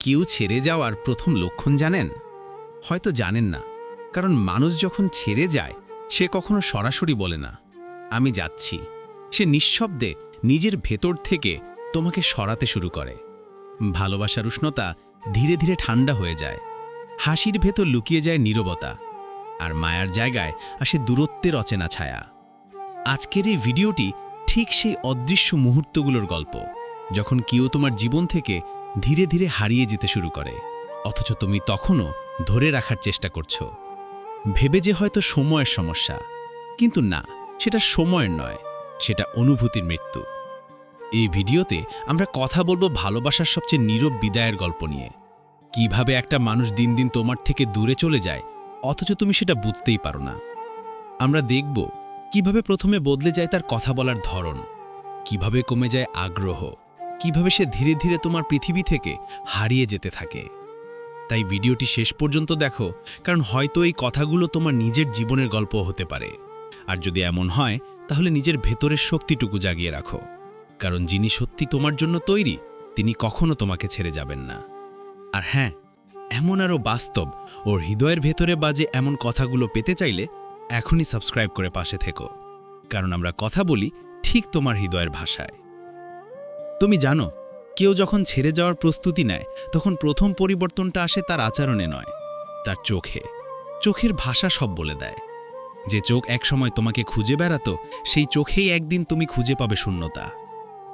কেউ ছেড়ে যাওয়ার প্রথম লক্ষণ জানেন? হয়তো জানেন না, কারণ মানুষ যখন ছেড়ে যায় সে কখনো সরাসরি বলে না আমি যাচ্ছি। সে নিঃশব্দে নিজের ভেতর থেকে তোমাকে সরাতে শুরু করে। ভালোবাসার উষ্ণতা ধীরে ধীরে ঠান্ডা হয়ে যায়, হাসির ভেতর লুকিয়ে যায় নীরবতা, আর মায়ার জায়গায় আসে দূরত্বের অচেনা ছায়া। আজকের এই ভিডিওটি ঠিক সেই অদৃশ্য মুহূর্তগুলোর গল্প, যখন কেউ তোমার জীবন থেকে ধীরে ধীরে হারিয়ে যেতে শুরু করে, অথচ তুমি তখনও ধরে রাখার চেষ্টা করছো, ভেবে যে হয়তো সময়ের সমস্যা। কিন্তু না, সেটা সময়ের নয়, সেটা অনুভূতির মৃত্যু। এই ভিডিওতে আমরা কথা বলবো ভালোবাসার সবচেয়ে নীরব বিদায়ের গল্প নিয়ে। কিভাবে একটা মানুষ দিন দিন তোমার থেকে দূরে চলে যায়, অথচ তুমি সেটা বুঝতেই পারো না। আমরা দেখব কিভাবে প্রথমে বদলে যায় তার কথা বলার ধরন, কিভাবে কমে যায় আগ্রহ, কিভাবে সে ধীরে ধীরে তোমার পৃথিবী থেকে হারিয়ে যেতে থাকে। তাই ভিডিওটি শেষ পর্যন্ত দেখো, কারণ হয়তো এই কথাগুলো তোমার নিজের জীবনের গল্প হতে পারে। আর যদি এমন হয়, তাহলে নিজের ভেতরের শক্তিটুকু জাগিয়ে রাখো, কারণ যিনি সত্যি তোমার জন্য তৈরি তিনি কখনো তোমাকে ছেড়ে যাবেন না। আর হ্যাঁ, এমন আরও বাস্তব ওর হৃদয়ের ভেতরে বাজে এমন কথাগুলো পেতে চাইলে এখনই সাবস্ক্রাইব করে পাশে থেকো, কারণ আমরা কথা বলি ঠিক তোমার হৃদয়ের ভাষায়। তুমি জানো, কেউ যখন ছেড়ে যাওয়ার প্রস্তুতি নেয় তখন প্রথম পরিবর্তনটা আসে তার আচরণে নয়, তার চোখে। চোখের ভাষা সব বলে দেয়। যে চোখ একসময় তোমাকে খুঁজে বেড়াতো, সেই চোখেই একদিন তুমি খুঁজে পাবে শূন্যতা।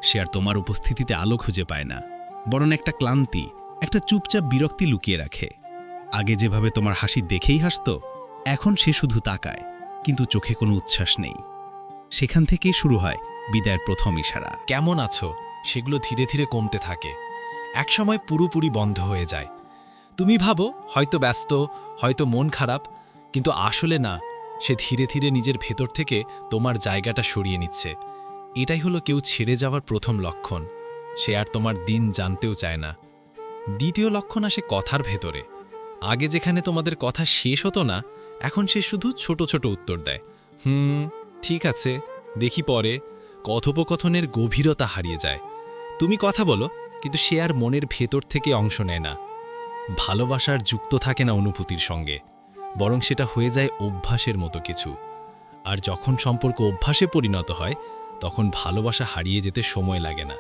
সে আর তোমার উপস্থিতিতে আলো খুঁজে পায় না, বরং একটা ক্লান্তি, একটা চুপচাপ বিরক্তি লুকিয়ে রাখে। আগে যেভাবে তোমার হাসি দেখেই হাসত, এখন সে শুধু তাকায়, কিন্তু চোখে কোনো উচ্ছ্বাস নেই। সেখান থেকেই শুরু হয় বিদায়ের প্রথম ইশারা। কেমন আছো সেগুলো ধীরে ধীরে কমতে থাকে, একসময় পুরোপুরি বন্ধ হয়ে যায়। তুমি ভাবো হয়তো ব্যস্ত, হয়তো মন খারাপ, কিন্তু আসলে না, সে ধীরে ধীরে নিজের ভেতর থেকে তোমার জায়গাটা সরিয়ে নিচ্ছে। এটাই হলো কেউ ছেড়ে যাওয়ার প্রথম লক্ষণ। সে আর তোমার দিন জানতেও চায় না। দ্বিতীয় লক্ষণ আসে কথার ভেতরে। আগে যেখানে তোমাদের কথা শেষ হতো না, এখন সে শুধু ছোট ছোট উত্তর দেয়। ঠিক আছে, দেখি পরে। কথোপকথনের গভীরতা হারিয়ে যায়। তুমি কথা বলো, কিন্তু সে আর মনের ভেতর থেকে অংশ নেয় না। ভালোবাসার যুক্ত থাকে না অনুভূতির সঙ্গে, বরং সেটা হয়ে যায় অভ্যাসের মতো কিছু। আর যখন সম্পর্ক অভ্যাসে পরিণত হয়, তখন ভালোবাসা হারিয়ে যেতে সময় লাগে না।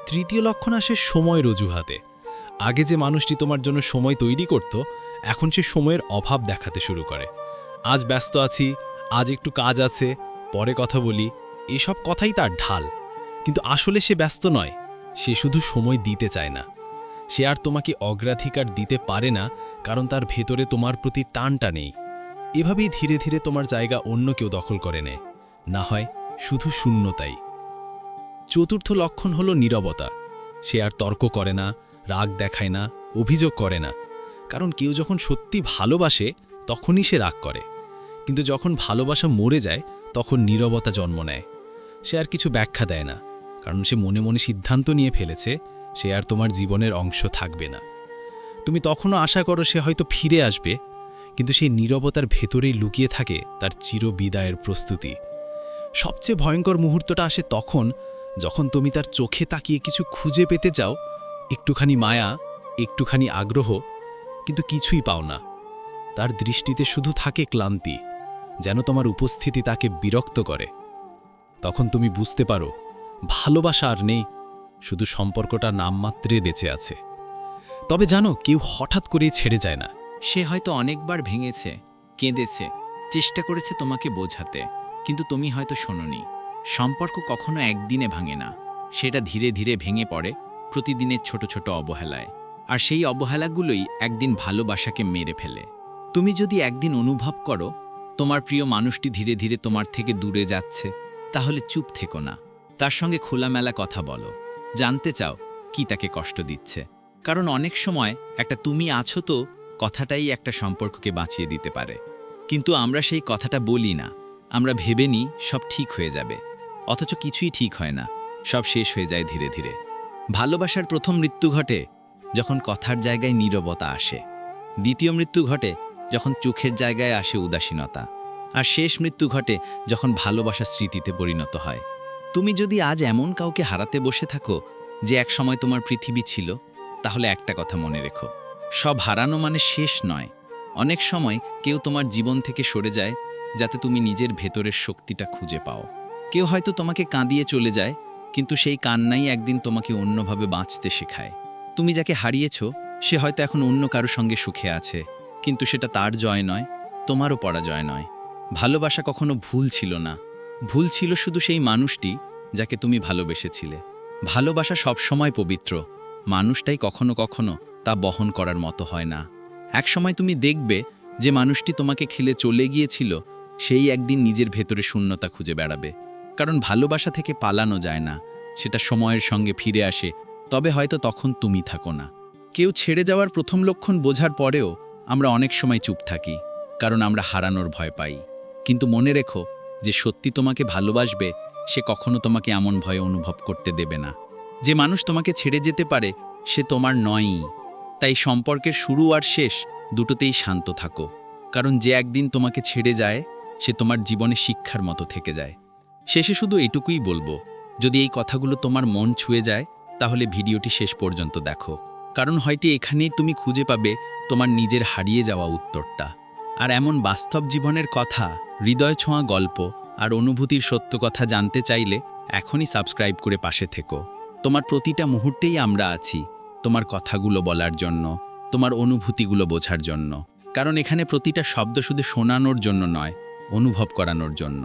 তৃতীয় লক্ষণ আসে সময়ের অজুহাতে। আগে যে মানুষটি তোমার জন্য সময় তৈরি করত, এখন সে সময়ের অভাব দেখাতে শুরু করে। আজ ব্যস্ত আছি, আজ একটু কাজ আছে, পরে কথা বলি, এসব কথাই তার ঢাল। কিন্তু আসলে সে ব্যস্ত নয়, সে শুধু সময় দিতে চায় না। সে আর তোমাকে অগ্রাধিকার দিতে পারে না, কারণ তার ভেতরে তোমার প্রতি টানটা নেই। এভাবেই ধীরে ধীরে তোমার জায়গা অন্য কেউ দখল করে নেয়, না হয় শুধু শূন্যতাই। চতুর্থ লক্ষণ হলো নীরবতা। সে আর তর্ক করে না, রাগ দেখায় না, অভিযোগ করে না। কারণ কেউ যখন সত্যি ভালোবাসে তখনই সে রাগ করে, কিন্তু যখন ভালোবাসা মরে যায় তখন নীরবতা জন্ম নেয়। সে আর কিছু ব্যাখ্যা দেয় না, কারণ সে মনে মনে সিদ্ধান্ত নিয়ে ফেলেছে সে আর তোমার জীবনের অংশ থাকবে না। তুমি তখনও আশা করো সে হয়তো ফিরে আসবে, কিন্তু সেই নীরবতার ভেতরেই লুকিয়ে থাকে তার চিরবিদায়ের প্রস্তুতি। সবচেয়ে ভয়ঙ্কর মুহূর্তটা আসে তখন, যখন তুমি তার চোখে তাকিয়ে কিছু খুঁজে পেতে চাও, একটুখানি মায়া, একটুখানি আগ্রহ, কিন্তু কিছুই পাও না। তার দৃষ্টিতে শুধু থাকে ক্লান্তি, যেন তোমার উপস্থিতি তাকে বিরক্ত করে। তখন তুমি বুঝতে পারো ভালোবাসা আর নেই, শুধু সম্পর্কটা নামমাত্রে বেঁচে আছে। তবে জানো, কেউ হঠাৎ করেই ছেড়ে যায় না। সে হয়তো অনেকবার ভেঙেছে, কেঁদেছে, চেষ্টা করেছে তোমাকে বোঝাতে, কিন্তু তুমি হয়তো শোনোনি। সম্পর্ক কখনো একদিনে ভাঙে না, সেটা ধীরে ধীরে ভেঙে পড়ে প্রতিদিনের ছোট ছোট অবহেলায়। আর সেই অবহেলাগুলোই একদিন ভালোবাসাকে মেরে ফেলে। তুমি যদি একদিন অনুভব করো তোমার প্রিয় মানুষটি ধীরে ধীরে তোমার থেকে দূরে যাচ্ছে, তাহলে চুপ থেকো না, তার সঙ্গে খোলামেলা কথা বলো, জানতে চাও কি তাকে কষ্ট দিচ্ছে। কারণ অনেক সময় একটা তুমি আছো তো কথাটাই একটা সম্পর্ককে বাঁচিয়ে দিতে পারে। কিন্তু আমরা সেই কথাটা বলি না, আমরা ভেবে নিই সব ঠিক হয়ে যাবে, অথচ কিছুই ঠিক হয় না, সব শেষ হয়ে যায় ধীরে ধীরে। ভালোবাসার প্রথম মৃত্যু ঘটে যখন কথার জায়গায় নীরবতা আসে, দ্বিতীয় মৃত্যু ঘটে যখন চোখের জায়গায় আসে উদাসীনতা, আর শেষ মৃত্যু ঘটে যখন ভালোবাসা স্মৃতিতে পরিণত হয়। তুমি যদি আজ এমন কাউকে হারাতে বসে থাকো যে এক সময় তোমার পৃথিবী ছিল, তাহলে একটা কথা মনে রেখো, সব হারানো মানে শেষ নয়। অনেক সময় কেউ তোমার জীবন থেকে সরে যায় যাতে তুমি নিজের ভেতরের শক্তিটা খুঁজে পাও। কেউ হয়তো তোমাকে কাঁদিয়ে চলে যায়, কিন্তু সেই কান্নাই একদিন তোমাকে অন্যভাবে বাঁচতে শেখায়। তুমি যাকে হারিয়েছ সে হয়তো এখন অন্য কারো সঙ্গে সুখে আছে, কিন্তু সেটা তার জয় নয়, তোমারও পরাজয় নয়। ভালোবাসা কখনো ভুল ছিল না, ভুল ছিল শুধু সেই মানুষটি যাকে তুমি ভালোবেসেছিলে। ভালোবাসা সবসময় পবিত্র, মানুষটাই কখনো কখনো তা বহন করার মতো হয় না। একসময় তুমি দেখবে যে মানুষটি তোমাকে খেলে চলে গিয়েছিল, সেই একদিন নিজের ভেতরে শূন্যতা খুঁজে বেড়াবে। কারণ ভালোবাসা থেকে পালানো যায় না, সেটা সময়ের সঙ্গে ফিরে আসে, তবে হয়তো তখন তুমি থাকো না। কেউ ছেড়ে যাওয়ার প্রথম লক্ষণ বোঝার পরেও আমরা অনেক সময় চুপ থাকি, কারণ আমরা হারানোর ভয় পাই। কিন্তু মনে রেখো, যে সত্যি তোমাকে ভালোবাসবে সে কখনো তোমাকে এমন ভয় অনুভব করতে দেবে না। যে মানুষ তোমাকে ছেড়ে যেতে পারে সে তোমার নয়ই। তাই সম্পর্কের শুরু আর শেষ দুটোতেই শান্ত থাকো, কারণ যে একদিন তোমাকে ছেড়ে যায় সে তোমার জীবনে শিক্ষার মতো থেকে যায়। শেষে শুধু এটুকুই বলবো, যদি এই কথাগুলো তোমার মন ছুঁয়ে যায় তাহলে ভিডিওটি শেষ পর্যন্ত দেখো, কারণ হয়তো এখানেই তুমি খুঁজে পাবে তোমার নিজের হারিয়ে যাওয়া উত্তরটা। আর এমন বাস্তব জীবনের কথা, হৃদয় ছোঁয়া গল্প আর অনুভূতির সত্য কথা জানতে চাইলে এখনই সাবস্ক্রাইব করে পাশে থেকো। তোমার প্রতিটা মুহূর্তেই আমরা আছি, তোমার কথাগুলো বলার জন্য, তোমার অনুভূতিগুলো বোঝার জন্য। কারণ এখানে প্রতিটা শব্দ শুধু শোনানোর জন্য নয়, অনুভব করানোর জন্য।